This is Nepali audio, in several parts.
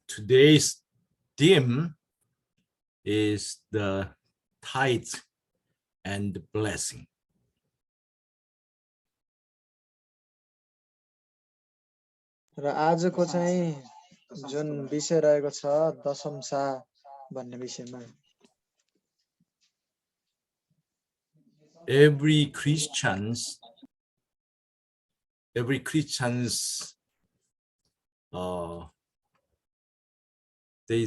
today's theme is the tithe and blessing. र आजको चाहिँ जुन विषय रहेको छ दशमसा भन्ने विषयमा Every Christians they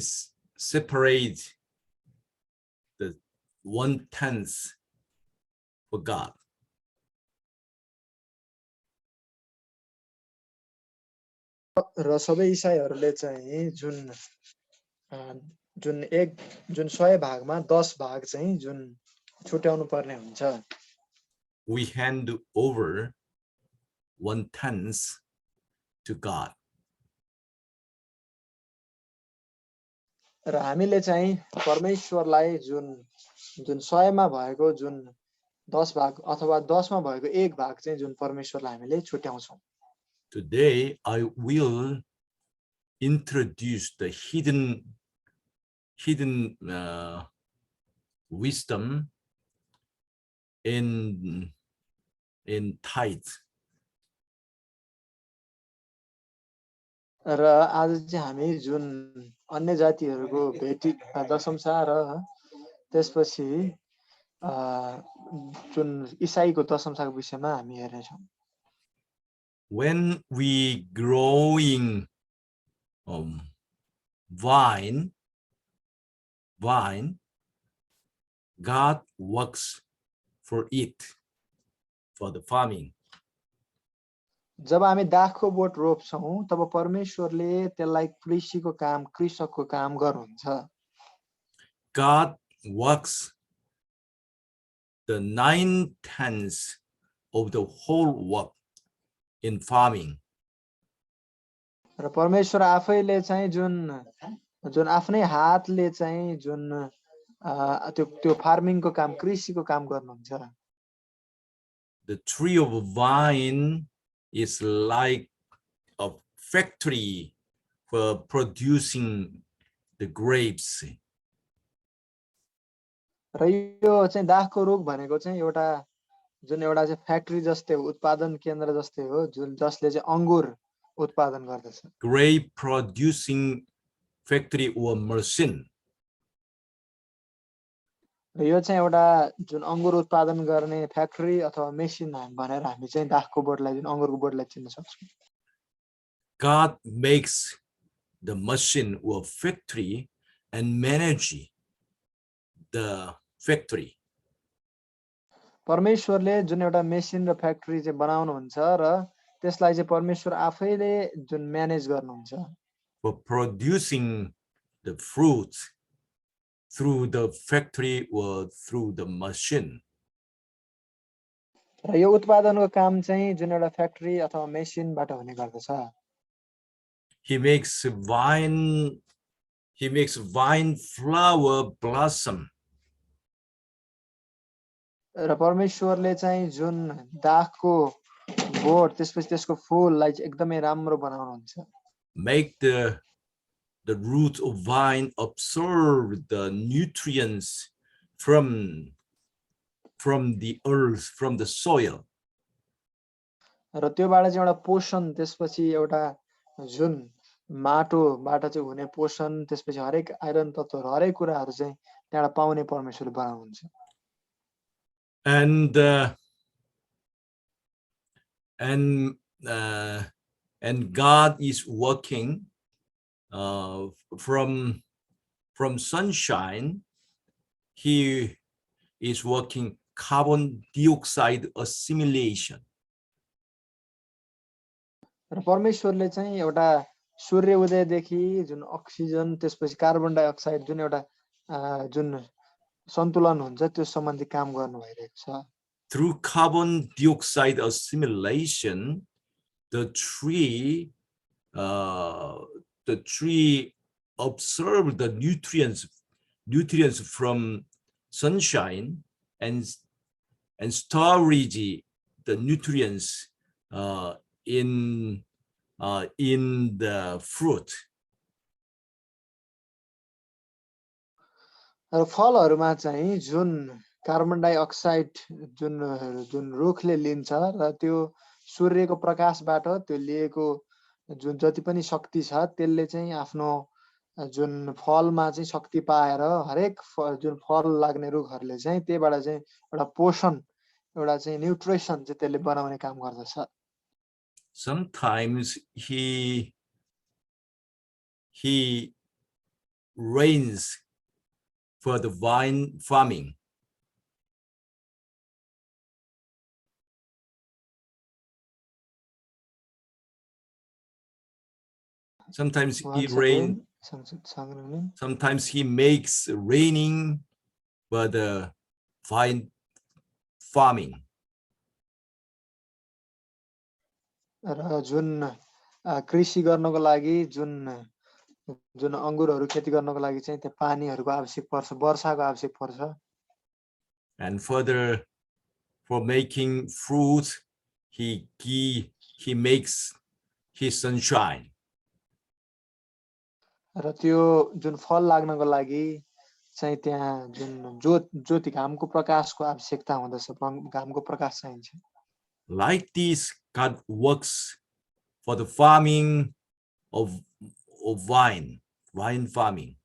separate the 1/10 for God. र सबै इसाईहरूले चाहिँ जुन 100 भागमा 10 भाग चाहिँ जुन छुट्याउनु पर्ने हुन्छ. We hand over 1/10 to God. र हामीले चाहिँ परमेश्वरलाई जुन 100 मा भएको जुन 10 भाग अथवा 10 मा भएको 1 भाग चाहिँ जुन परमेश्वरलाई हामीले छुट्याउँछौं. Today I will introduce the hidden wisdom in tithe. र आज चाहिँ हामी जुन अन्य जातिहरूको भेटी दशमसा र त्यसपछि जुन इसाईको दशमसाको विषयमा हामी हेर्ने छौं. When we growing vine, God works for it, for the farming. जब हामी दाखको बोट रोप्छौं तब परमेश्वरले त्यसलाई कृषकको काम गर्नुहुन्छ. God works the 9/10 of the whole work in farming. र परमेश्वर आफैले चाहिँ जुन आफ्नै हातले चाहिँ जुन त्यो फार्मिङको काम कृषिको काम गर्नुहुन्छ. The tree of vine is like a factory for producing the grapes. र यो चाहिँ दाखको रुख भनेको चाहिँ एउटा चाहिँ फ्याक्ट्री जस्तै हो, उत्पादन केन्द्र जस्तै हो, जसले चाहिँ अंगुर उत्पादन गर्दछ. Grape producing factory or machine. र यो चाहिँ एउटा जुन अंगुर उत्पादन गर्ने फ्याक्ट्री अथवा मेसिन भनेर हामी चाहिँ दाखको बोटलाई जुन अंगुरको बोटलाई चिन्न सक्छौं. God makes the machine or factory and manage the factory. परमेश्वरले जुन एउटा मेसिन र फ्याक्ट्री चाहिँ बनाउनुहुन्छ र त्यसलाई चाहिँ परमेश्वर आफैले जुन म्यानेज गर्नुहुन्छ. For producing the fruit through the factory or through the machine. र यो उत्पादनको काम चाहिँ जुन एउटा फ्याक्ट्री अथवा मेसिनबाट हुने गर्दछ. He makes vine flower blossom. र परमेश्वरले चाहिँ जुन दाखको बोट त्यसपछि त्यसको फूललाई चाहिँ एकदमै राम्रो बनाउनुहुन्छ. Make the root of vine absorb the nutrients from the earth, from the soil. र त्योबाट चाहिँ एउटा पोषण त्यसपछि एउटा जुन माटोबाट चाहिँ हुने पोषण त्यसपछि हरेक आइरन तत्त्वहरु हरेक कुराहरु चाहिँ त्यहाँबाट पाउने परमेश्वरले बनाउनुहुन्छ. And God is working from sunshine. He is working carbon dioxide assimilation. र परमेश्वरले चाहिँ एउटा सूर्य उदयदेखि जुन अक्सिजन त्यसपछि कार्बन डाइअक्साइड जुन एउटा जुन सन्तुलन हुन्छ त्यो सम्बन्धी काम गर्नु भइरहेको छ. Through carbon dioxide assimilation, the tree absorbs the nutrients from sunshine and storage the nutrients in the fruit. र फलहरूमा चाहिँ जुन कार्बन डाइअक्साइड जुन जुन रुखले लिन्छ र त्यो सूर्यको प्रकाशबाट त्यो लिएको जुन जति पनि शक्ति छ त्यसले चाहिँ आफ्नो जुन फलमा चाहिँ शक्ति पाएर हरेक जुन फल लाग्ने रुखहरूले चाहिँ त्यहीबाट चाहिँ एउटा पोषण एउटा चाहिँ न्युट्रिसन चाहिँ त्यसले बनाउने काम गर्दछ. Sometimes he rains for the vine farming. Sometimes he rain. Sometimes he makes raining for the vine farming. र जुन कृषि गर्नको लागि जुन जुन अंगुरहरू खेती गर्नको लागि चाहिँ त्यो पानीहरूको आवश्यक पर्छ, वर्षाको आवश्यक पर्छ. And further, for making fruit, he makes his sunshine. र त्यो जुन फल लाग्नको लागि चाहिँ त्यहाँ जुन ज्योति घामको प्रकाशको आवश्यकता हुँदछ, घामको प्रकाश चाहिन्छ. Like this, God works for the farming of wine farming.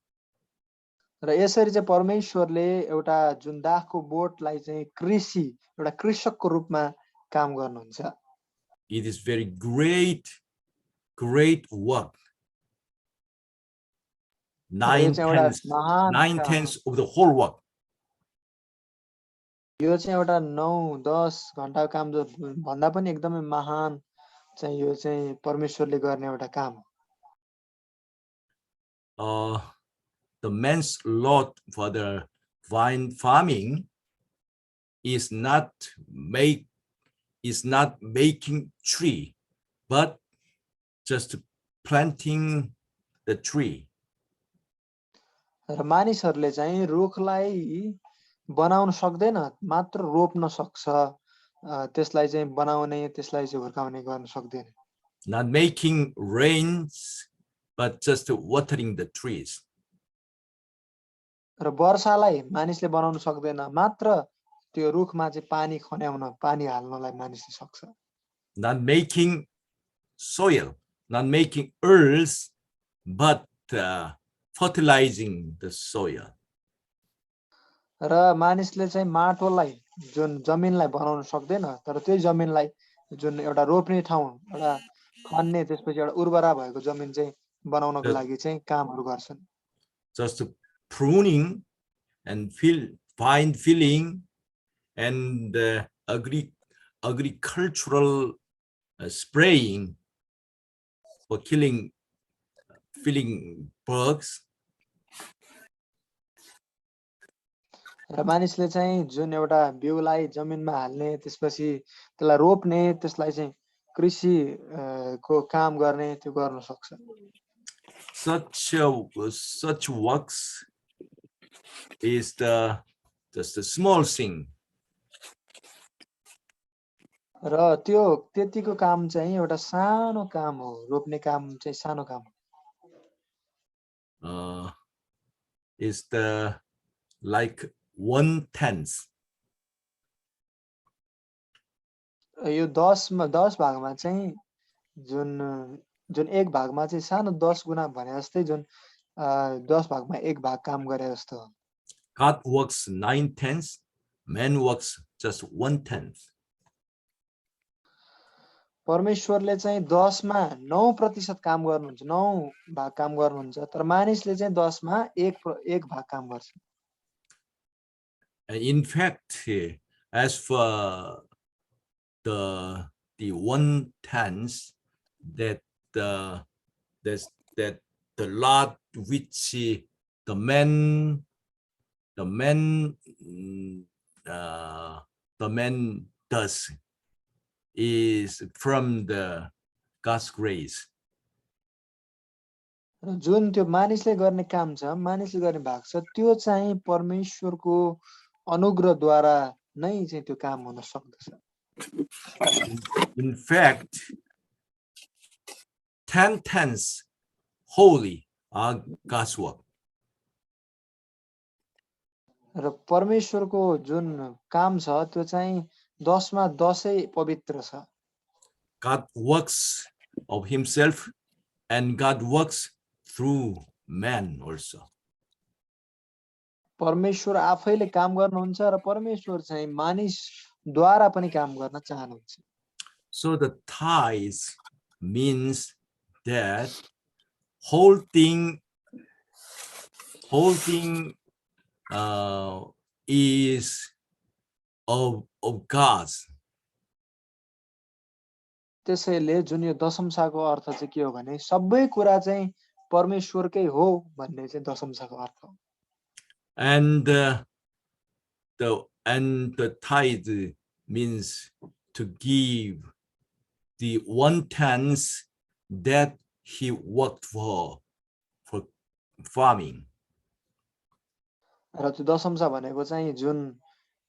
र यसरी चाहिँ परमेश्वरले एउटा जुन दाखको बोटलाई चाहिँ कृषि एउटा कृषकको रूपमा काम गर्नुहुन्छ. It is very great work. 9/10 of the whole work. यो चाहिँ एउटा 9-10 घण्टाको काम जो भन्दा पनि एकदमै महान चाहिँ यो चाहिँ परमेश्वरले गर्ने एउटा काम हो. The man's lot for the vine farming is not making tree, but just planting the tree. र मानिसहरूले चाहिँ रुखलाई बनाउन सक्दैन, मात्र रोप्न सक्छ, त्यसलाई चाहिँ बनाउने, त्यसलाई चाहिँ हुर्काउने गर्न सक्दैन. Not making rains, but just watering the trees. र वर्षालाई मानिसले बनाउन सक्दैन, मात्र त्यो रुखमा चाहिँ पानी खन्याउन, पानी हाल्नलाई मानिसले सक्छ. Not making soil, not making earth, but fertilizing the soil. र मानिसले चाहिँ माटोलाई जुन जमिनलाई बनाउन सक्दैन, तर त्यही जमिनलाई जुन एउटा रोप्ने ठाउँ, एउटा खन्ने, त्यसपछि एउटा उर्वरा भएको जमिन चाहिँ बनाउनको लागि चाहिँ कामहरू गर्छन्. Just pruning and vine filling and agricultural spraying for killing bugs. र मानिसले चाहिँ जुन एउटा बिउलाई जमिनमा हाल्ने, त्यसपछि त्यसलाई रोप्ने, त्यसलाई चाहिँ कृषि को काम गर्ने, त्यो गर्न सक्छ. Such works is just a small thing. र त्यो त्यतिको काम चाहिँ एउटा सानो काम हो, रोप्ने काम चाहिँ सानो काम हो. Is the like 1/10. यो 10 भागमा चाहिँ जुन एक भागमा चाहिँ सानो 10 गुना भने जस्तै जुन 10 भागमा एक भाग काम गरे जस्तो. God works 9/10, man works just 1/10. परमेश्वरले चाहिँ 10 मा 9% काम गर्नुहुन्छ, 9 भाग काम गर्नुहुन्छ, तर मानिसले चाहिँ 10 मा एक भाग काम गर्छ. In fact, as for the 1/10 that the lot which the man does is from the God's grace. र जुन त्यो मानिसले गर्ने काम छ, मानिसले गर्ने भाग छ, त्यो चाहिँ परमेश्वरको अनुग्रहद्वारा नै चाहिँ त्यो काम हुन सक्दछ. In fact, 10/10 holy are God's work. र परमेश्वरको जुन काम छ त्यो चाहिँ 10 मा 10 पवित्र छ। God works of himself and God works through man also. परमेश्वर आफैले काम गर्नुहुन्छ र परमेश्वर चाहिँ मानिसद्वारा पनि काम गर्न चाहनुहुन्छ। So the tithes means that whole thing is of God's. त्यसैले जुन यो दशमसाको अर्थ चाहिँ के हो भने सबै कुरा चाहिँ परमेश्वरकै हो भन्ने चाहिँ दशमसाको अर्थ हो। And the tithe means to give the 1/10 that he worked for farming. र त्यो दशमसा भनेको चाहिँ जुन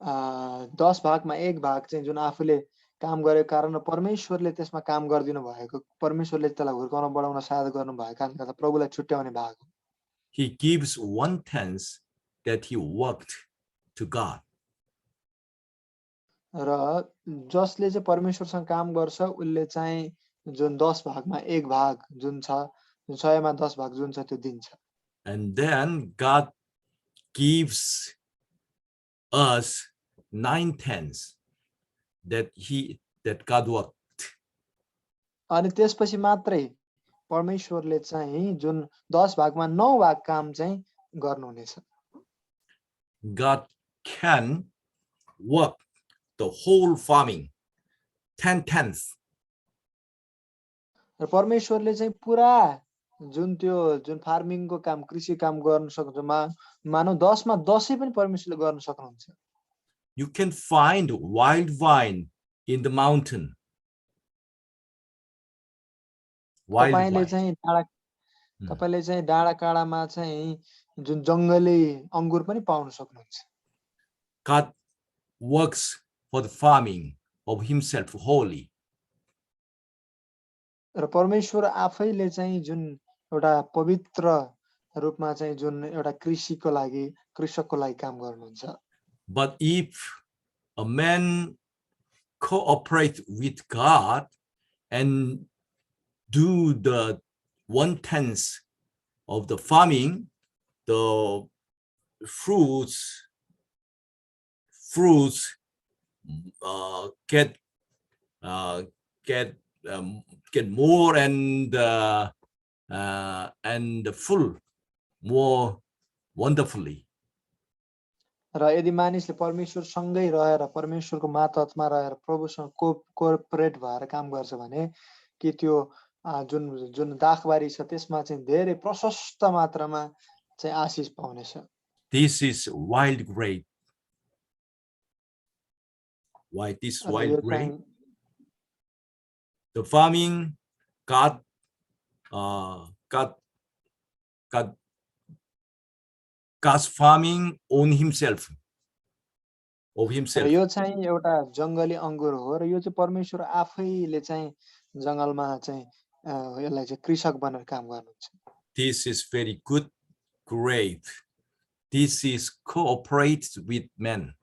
10 भागमा 1 भाग चाहिँ जुन आफूले काम गरेको कारण र परमेश्वरले त्यसमा काम गरिदिनु भएको, परमेश्वरले त्यसलाई हुर्काउन बढाउन सहायता गर्नु भएको कारणले गर्दा प्रभुलाई छुट्याउने भाग हो। He gives 1/10 that he worked to God. र जसले चाहिँ परमेश्वरसँग काम गर्छ उसले चाहिँ जुन 10 भागमा 1 भाग जुन छ, 100 मा 10 भाग जुन छ त्यो दिन्छ। And then God gives us 9/10 that God worked. अनि त्यसपछि मात्रै परमेश्वरले चाहिँ जुन 10 भागमा 9 भाग काम चाहिँ गर्नुहुनेछ। God can work the whole farming 10/10. र परमेश्वरले चाहिँ पुरा जुन फार्मिङको काम, कृषि काम गर्न सक्नुहुन्छ। मानव 10 मा 10 पनि परमेश्वरले गर्न सक्नुहुन्छ। You can find wild vine in the mountain. Wild तपाईले vine. चाहिँ डाँडा काँडामा चाहिँ जुन जंगली अंगुर पनि पाउन सक्नुहुन्छ। God works for the farming of himself wholly. र परमेश्वर आफैले चाहिँ जुन एउटा पवित्र रूपमा चाहिँ जुन एउटा कृषिको लागि, कृषकको लागि काम गर्नुहुन्छ। But if a man cooperate with God and do the 1/10 of the farming, the fruits get more and full more wonderfully. र यदि मानिसले परमेश्वर सँगै रहेर, परमेश्वरको मातहतमा रहेर प्रभुसँग कोअपरेट भएर काम गर्छ भने कि त्यो जुन दाखबारी छ त्यसमा चाहिँ धेरै प्रशस्त मात्रामा चाहिँ आशीष पाउनेछ। This is wild grape. Why this wild grape? The farming God's farming on himself, of himself. यो चाहिँ एउटा जंगली अंगुर हो र यो चाहिँ परमेश्वर आफैले चाहिँ जंगलमा चाहिँ यसलाई चाहिँ कृषक बनेर काम गर्नुहुन्छ। This is very good grape. This is cooperate with men.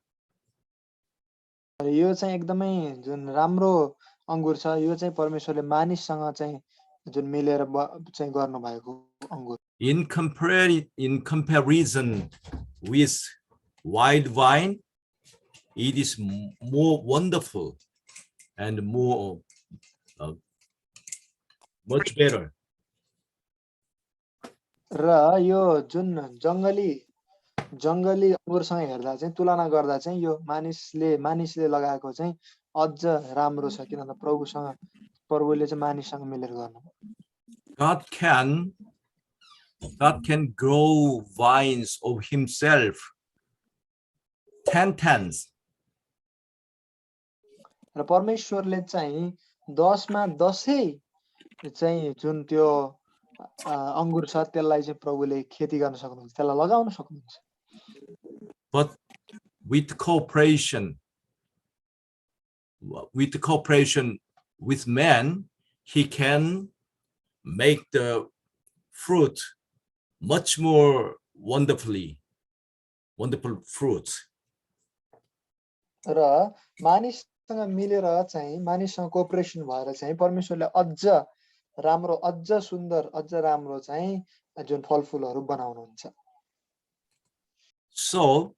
यो चाहिँ एकदमै जुन राम्रो अंगुर छ यो चाहिँ परमेश्वरले मानिससँग चाहिँ जुन मिलेर चाहिँ गर्नु भएको अंगुर। In comparison with wild vine, it is more wonderful and more much better. र यो जुन जंगली अंगुरसँग हेर्दा चाहिँ तुलना गर्दा चाहिँ यो मानिसले लगाएको चाहिँ अझ राम्रो छ किनभने प्रभुले चाहिँ मानिससँग मिलेर गर्नु। God can grow vines of himself 10/10. र परमेश्वरले चाहिँ 10 मा 10 चाहिँ जुन त्यो अंगुर छ त्यसलाई चाहिँ प्रभुले खेती गर्न सक्नुहुन्छ, त्यसलाई लगाउन सक्नुहुन्छ। But with cooperation with man, he can make the fruit much more wonderfully wonderful fruits. र मानिससँग मिलेर चाहिँ मानिससँग कोअपरेसन भएर चाहिँ परमेश्वरले अझ राम्रो अझ सुन्दर अझ राम्रो चाहिँ जुन फलफुलहरू बनाउनुहुन्छ So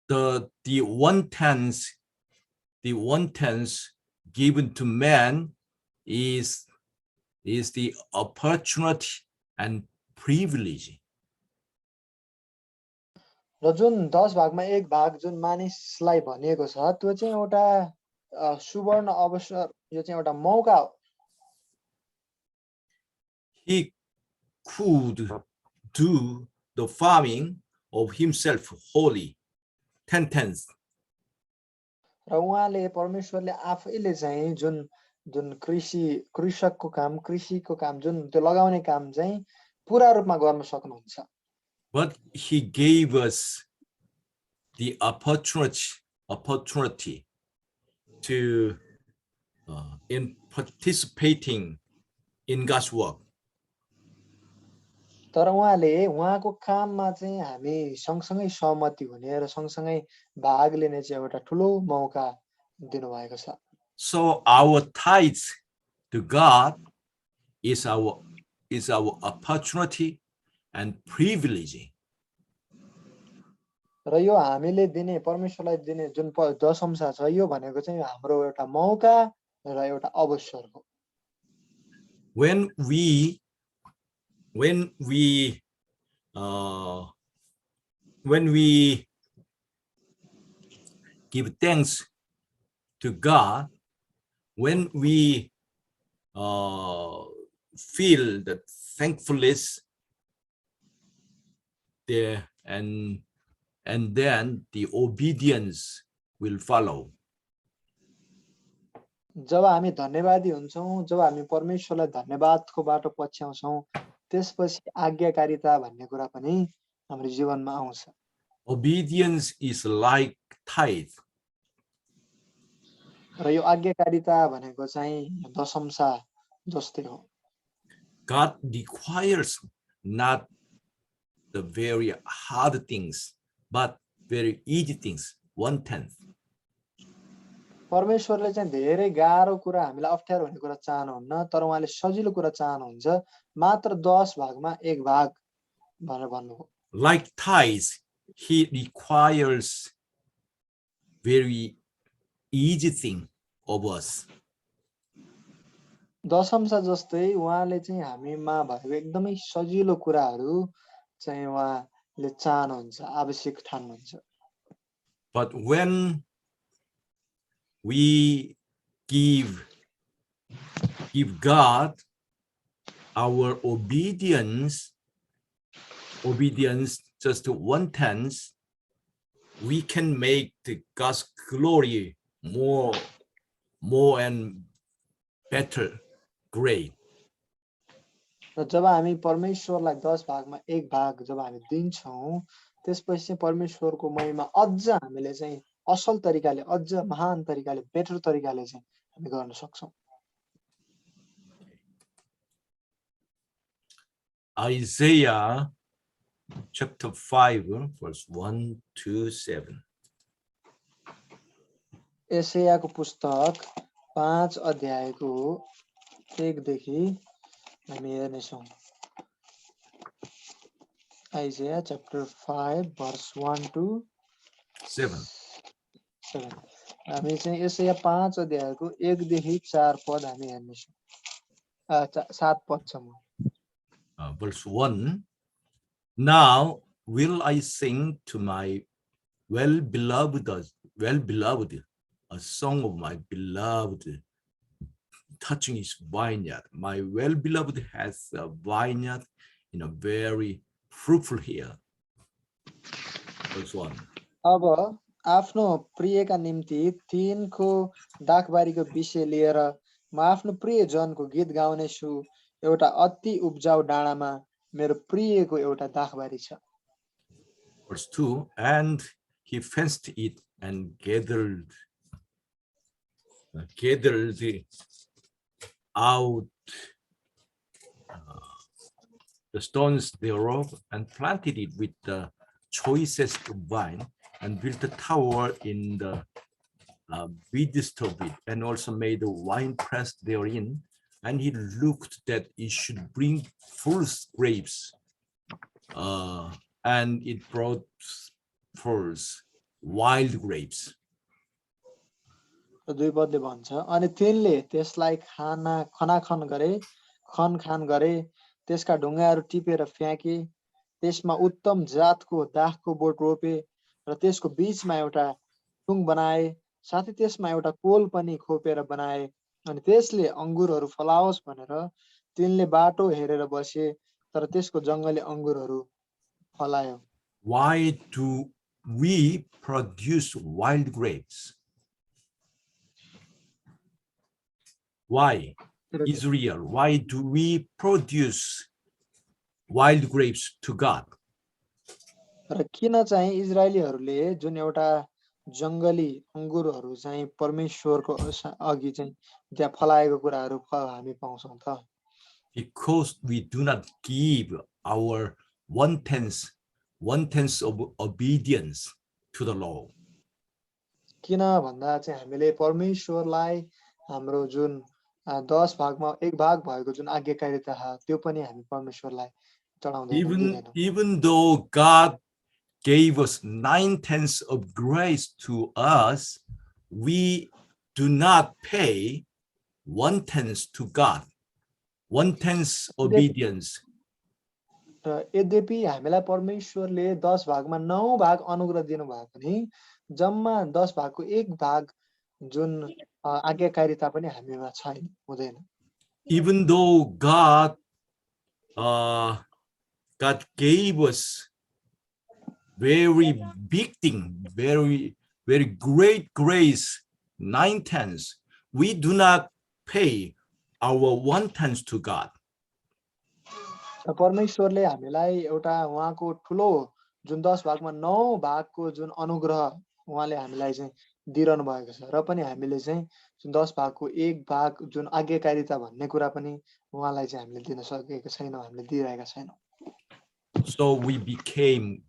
the one tenth given to man is the opportunity and privilege. र जुन 10 भागमा 1 भाग जुन मानिसलाई भनिएको छ त्यो चाहिँ एउटा सुवर्ण अवसर यो चाहिँ एउटा मौका हो He could do the farming of himself wholly, 10/10. र उहाँले परमेश्वरले आफैले चाहिँ जुन जुन कृषकको काम जुन त्यो लगाउने काम चाहिँ पूरा रूपमा गर्न सक्नुहुन्छ But he gave us the opportunity to in participating in God's work. तर उहाँले उहाँको काममा चाहिँ हामी सँगसँगै सहमति हुने र सँगसँगै भाग लिने चाहिँ एउटा ठुलो मौका दिनुभएको छ So our tithes to God is our opportunity and privilege. र यो हामीले दिने परमेश्वरलाई दिने जुन दशंश छ यो भनेको चाहिँ हाम्रो एउटा मौका र एउटा अवसर हो When we give thanks to God, when we feel the thankfulness there, and then the obedience will follow. जब हामी धन्यवादी हुन्छौं जब हामी परमेश्वरलाई धन्यवादको बाटो पछ्याउँछौं त्यसपछि आज्ञाकारिता भन्ने कुरा पनि हाम्रो जीवनमा आउँछ Obedience is like tithe. र यो आज्ञाकारिता भनेको चाहिँ दशंश जस्तै हो God requires not the very hard things, but very easy things, 1/10. परमेश्वरले चाहिँ धेरै गाह्रो कुरा हामीलाई अप्ठ्यारो हुने कुरा चाहनुहुन्न तर उहाँले सजिलो कुरा चाहनुहुन्छ मात्र 10 भागमा 1 भाग भनेर भन्नुभयो Like tithes, he requires very easy thing of us. दशंश जस्तै उहाँले चाहिँ हामीमा भएको एकदमै सजिलो कुराहरू चाहिँ उहाँले चाहनुहुन्छ आवश्यक ठान्नुहुन्छ But when we give God our obedience just to 1/10, we can make the God's glory more and better, great. र जब हामी परमेश्वरलाई 10 भागमा 1 भाग जब हामी दिन्छौं त्यसपछि चाहिँ परमेश्वरको महिमा अझ हामीले चाहिँ असल तरिकाले अझ महान तरिकाले बेटर तरिकाले चाहिँ हामी गर्न सक्छौं Isaiah chapter 5 verse 1 to 7. एसायाको पुस्तक 5 अध्यायको 1 देखि हामी हेर्नेछौं Isaiah chapter 5 verse 1 to 7. हामी चाहिँ एसाया 5 अध्यायको 1 देखि 4 पद हामी हेर्नेछौं 7 पदसम्म Verse 1. Now will I sing to my well-beloved, a song of my beloved, touching his vineyard. My well-beloved has a vineyard in a very fruitful hill. Verse 1. अब आफ्नो प्रियका निम्ति तिनको दाखबारीको विषय लिएर म आफ्नो प्रिय जनको गीत गाउने छु एउटा अति उब्जाउ डाँडामा मेरो प्रियको एउटा दाखबारी छ Verse 2. And he fenced it and gathered out the stones thereof, and planted it with the choicest vine, and built a tower in the midst of it, and also made a wine press therein. And he looked that it should bring forth grapes, and it brought forth wild grapes. र 2 पदले भन्छ अनि तिनले त्यसलाई खनाखन गरे खनखान गरे त्यसका ढुङ्गाहरू टिपेर फ्याँके त्यसमा उत्तम जातको दाखको बोट रोपे र त्यसको बीचमा एउटा टुङ बनाए साथै त्यसमा एउटा कोल पनि खोपेर बनाए अनि त्यसले अंगुरहरू फलाओस् भनेर तिनले बाटो हेरेर बसे तर त्यसको जंगली अंगुरहरू फलायो. Why do we produce wild grapes? Why, Israel? Why do we produce wild grapes to God? र किन चाहिँ इजरायलीहरूले जुन एउटा जंगली अंगुरहरू चाहिँ परमेश्वरको अघि चाहिँ त्यहाँ फलाएको कुराहरू हामी पाउँछौं त? Because we do not give our one-tenth of obedience to the law. किन भन्दा चाहिँ हामीले परमेश्वरलाई हाम्रो जुन 10 भागमा 1 भाग भएको जुन आज्ञाकारिता छ त्यो पनि हामी परमेश्वरलाई चढाउँदैनौं. Even though God gave us 9/10 of grace to us, we do not pay 1/10 to God. 1/10 obedience. र यद्यपि हामीलाई परमेश्वरले 10 भागमा 9 भाग अनुग्रह दिनु भए पनि जम्मा 10 भागको 1 भाग जुन आज्ञाकारिता पनि हामीमा छैन हुँदैन. Even though God gave us very big thing, very great grace, 9/10, we do not pay our 1/10 to God. परमेश्वरले हामीलाई एउटा उहाँको ठुलो जुन 10 भागमा 9 भागको जुन अनुग्रह उहाँले हामीलाई चाहिँ दिइरहनु भएको छ र पनि हामीले चाहिँ जुन 10 भागको 1 भाग जुन आज्ञाकारिता भन्ने कुरा पनि उहाँलाई चाहिँ हामीले दिन सकेका छैनौं, हामीले दिइरहेका छैनौं. So we became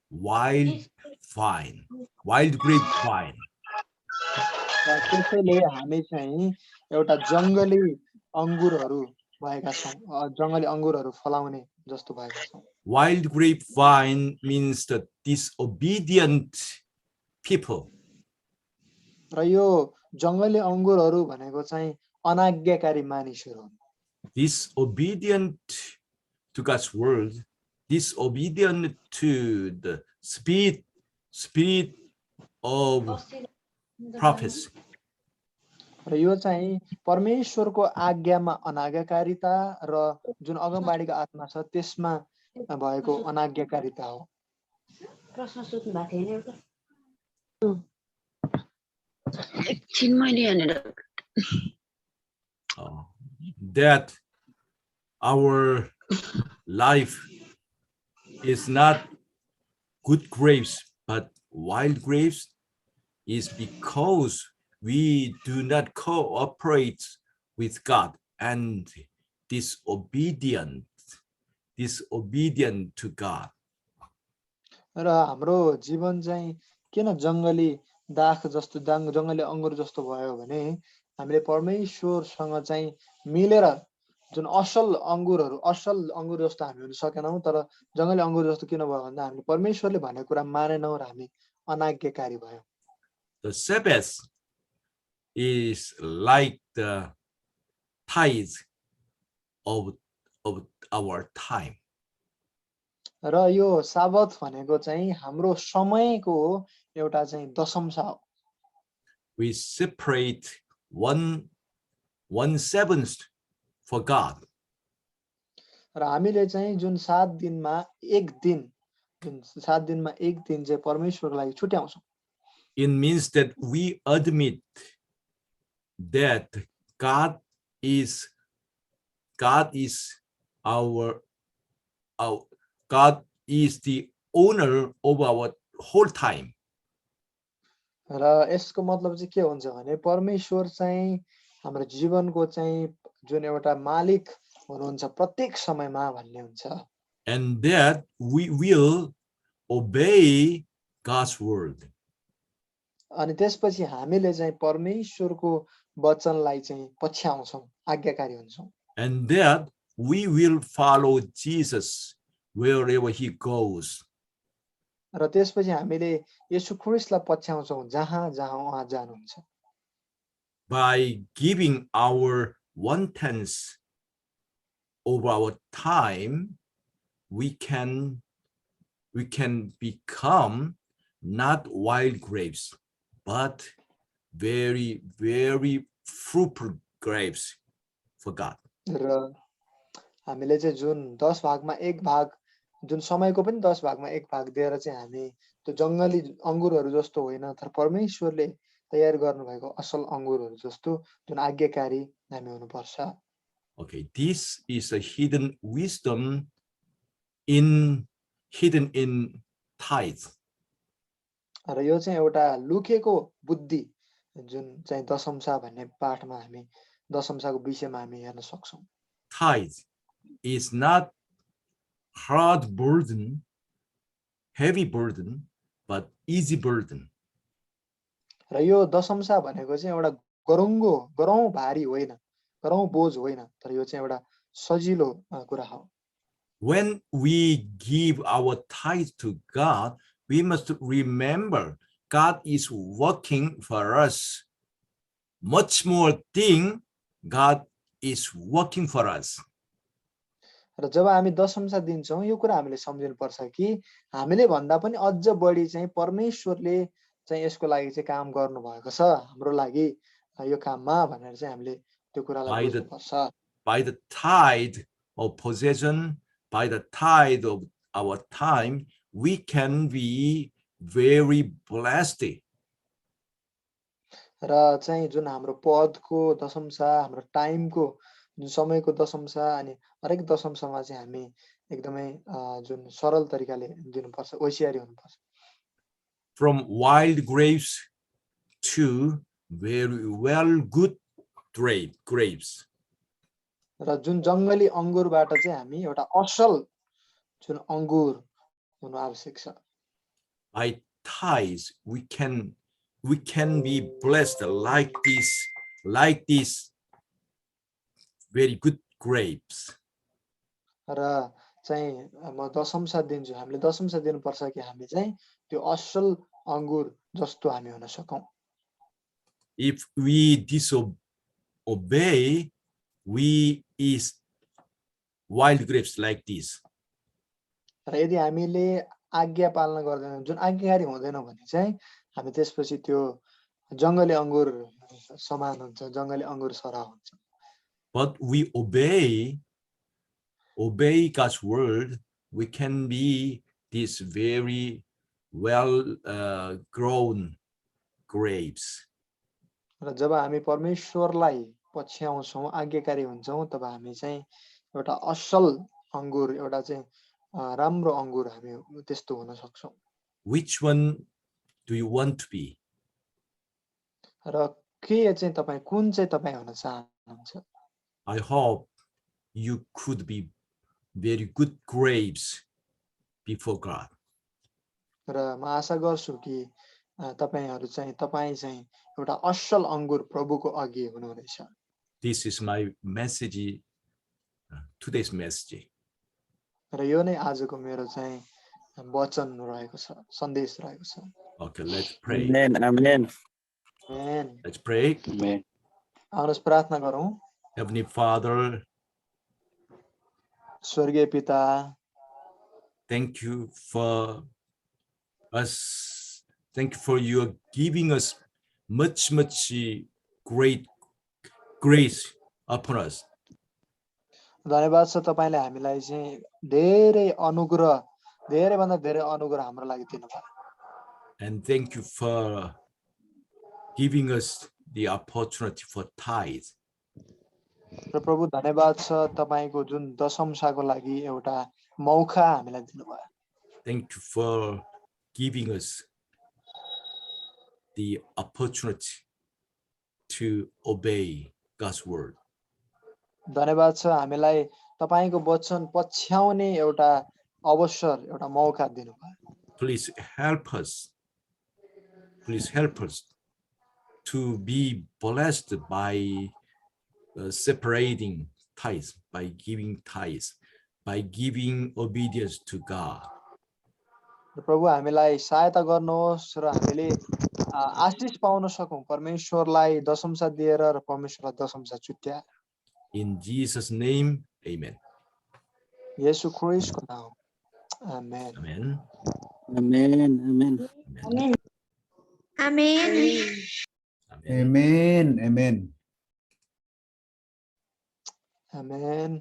wild grapevine. त्यसैले हामी चाहिँ एउटा जंगली अंगुरहरू भएका छौं, जंगली अंगुरहरू फलाउने जस्तो भएका छौं. Wild grapevine means the disobedient people. र यो जंगली अंगुरहरू भनेको चाहिँ अनाज्ञाकारी मानिसहरू हुन्. Disobedient to God's word, disobedient to the spirit of prophecy. र यो चाहिँ परमेश्वरको आज्ञामा अनाज्ञाकारिता र जुन अगमबाडीको आत्मा छ त्यसमा भएको अनाज्ञाकारिता हो. प्रश्न सोध्नु भएको थिएन एउटा एकछिन मैले यहाँनिर that our life is not good grapes but wild grapes is because we do not cooperate with God and disobedient to God. र हाम्रो जीवन चाहिँ किन जंगली दाख जस्तो जंगली अंगुर जस्तो भयो भने हामीले परमेश्वरसँग चाहिँ मिलेर जुन असल अंगुर जस्तो हामी हुन सकेनौं तर जंगली अंगुर जस्तो किन भयो भन्दा हामीले परमेश्वरले भनेको कुरा मानेनौं र हामी अनाज्ञाकारी भयौं. The Sabbath is like the tithe of our time. र यो साबत भनेको चाहिँ हाम्रो समयको एउटा चाहिँ दशमसा हो. We separate 1/7 for God. र हामीले चाहिँ जुन 7 दिनमा एक दिन चाहिँ परमेश्वरको लागि छुट्याउँछौं. It means that we admit that God is the owner of our whole time. र यसको मतलब चाहिँ के हुन्छ भने परमेश्वर चाहिँ हाम्रो जीवनको चाहिँ जुन एउटा मालिक हुनुहुन्छ प्रत्येक समयमा भन्ने हुन्छ। and that we will obey God's word. अनि त्यसपछि हामीले चाहिँ परमेश्वरको वचनलाई चाहिँ पछ्याउँछौँ, आज्ञाकारी हुन्छौँ। And that we will follow Jesus wherever he goes. र त्यसपछि हामीले येशू ख्रीष्टलाई पछ्याउँछौँ जहाँ जहाँ उहाँ जानुहुन्छ। By giving our 1/10 of our time, we can become not wild grapes, but very, very fruitful grapes for God. र हामीले चाहिँ जुन 10 भागमा 1 भाग, जुन समयको पनि 10 भागमा 1 भाग दिएर चाहिँ हामी त्यो जङ्गली अङ्गुरहरू जस्तो होइन, तर परमेश्वरले तयार गर्नुभएको असल अङ्गुरहरू जस्तो जुन आज्ञाकारी हामी हुनुपर्छ। Okay, this is a hidden wisdom hidden in tithe. र यो चाहिँ एउटा लुकेको बुद्धि जुन चाहिँ दशंशा भन्ने पाठमा हामी दशंशाको विषयमा हामी हेर्न सक्छौँ। Tithe is not hard burden, heavy burden, but easy burden. र यो दशंशा भनेको चाहिँ एउटा गरौँ भारी होइन, गरौँ बोझ होइन, तर यो चाहिँ एउटा सजिलो कुरा हो। When we give our tithe to God, we must remember God is working for us. Much more thing God is working for us. र जब हामी दशंशा दिन्छौँ यो कुरा हामीले सम्झिनुपर्छ कि हामीले भन्दा पनि अझ बढी चाहिँ परमेश्वरले चाहिँ यसको लागि चाहिँ काम गर्नु भएको छ हाम्रो लागि यो काममा भनेर चाहिँ हामीले त्यो कुरालाई बुझ्नुपर्छ। By the tithe of possession, by the tithe of our time, we can be very blessed. र चाहिँ जुन हाम्रो पदको दशंशा, हाम्रो टाइमको जुन समयको दशंशा अनि हरेक दशंशामा चाहिँ हामी एकदमै जुन सरल तरिकाले दिनुपर्छ, होशियारी हुनुपर्छ। From wild grapes to very well good grapes. र जुन जङ्गली अङ्गुरबाट चाहिँ हामी एउटा असल जुन अङ्गुर हुनु आवश्यक छ। By tithes, we can be blessed like this very good grapes. र चाहिँ म दशंशा दिन्छु, हामीले दशंशा दिनुपर्छ कि हामी चाहिँ त्यो असल अङ्गुर जस्तो हामी हुन सकौँ। If we disobey, we is wild grapes like this. र यदि हामीले आज्ञा पालना गर्दैनौँ, जुन आज्ञाकारी हुँदैनौँ भने चाहिँ हामी त्यसपछि त्यो जङ्गली अङ्गुर समान हुन्छ, जङ्गली अङ्गुर सरह हुन्छ। But we obey God's word, we can be these very well grown grapes. र जब हामी परमेश्वरलाई पछ्याउँछौँ, आज्ञाकारी हुन्छौँ, तब हामी चाहिँ एउटा असल अङ्गुर, एउटा चाहिँ राम्रो अङ्गुर हामी त्यस्तो हुन सक्छौँ। Which one do you want to be? र के चाहिँ तपाईँ कुन चाहिँ तपाईँ हुन चाहनुहुन्छ? I hope you could be very good grapes before God. र म आशा गर्छु कि तपाईँ चाहिँ एउटा असल अङ्गुर प्रभुको अघि हुनुहुनेछ। This is my message, today's message. र यो नै आजको मेरो चाहिँ वचन रहेको छ, सन्देश रहेको छ। Okay, let's pray. Amen. Amen. Amen. Let's pray. Amen. आउनुहोस् प्रार्थना गरौँ। Heavenly Father, स्वर्गीय पिता, thank you for us. Thank you for your giving us much great grace upon us. धन्यवाद छ तपाईले हामीलाई चाहिँ धेरै अनुग्रह, धेरैभन्दा धेरै अनुग्रह हाम्रो लागि दिनुभयो। And thank you for giving us the opportunity for tithe. र प्रभु धन्यवाद छ तपाईको जुन दशंशाको लागि एउटा मौका हामीलाई दिनुभयो। Thank you for giving us the opportunity to obey God's word. धन्यवाद छ हामीलाई तपाईको वचन पछ्याउने एउटा अवसर एउटा मौका दिनुभयो Please help us. Please help us to be blessed by separating tithes, by giving obedience to God. र प्रभु हामीलाई सहायता गर्नुहोस् र हामीले आशिष पाउन सकौं परमेश्वरलाई दशमसा दिएर र परमेश्वरलाई दशमसा छुट्याएर In Jesus' name, amen. येशू ख्रीष्टको नाम आमेन Amen. Amen. Amen. Amen. Amen. Amen. Amen. Amen. आमेन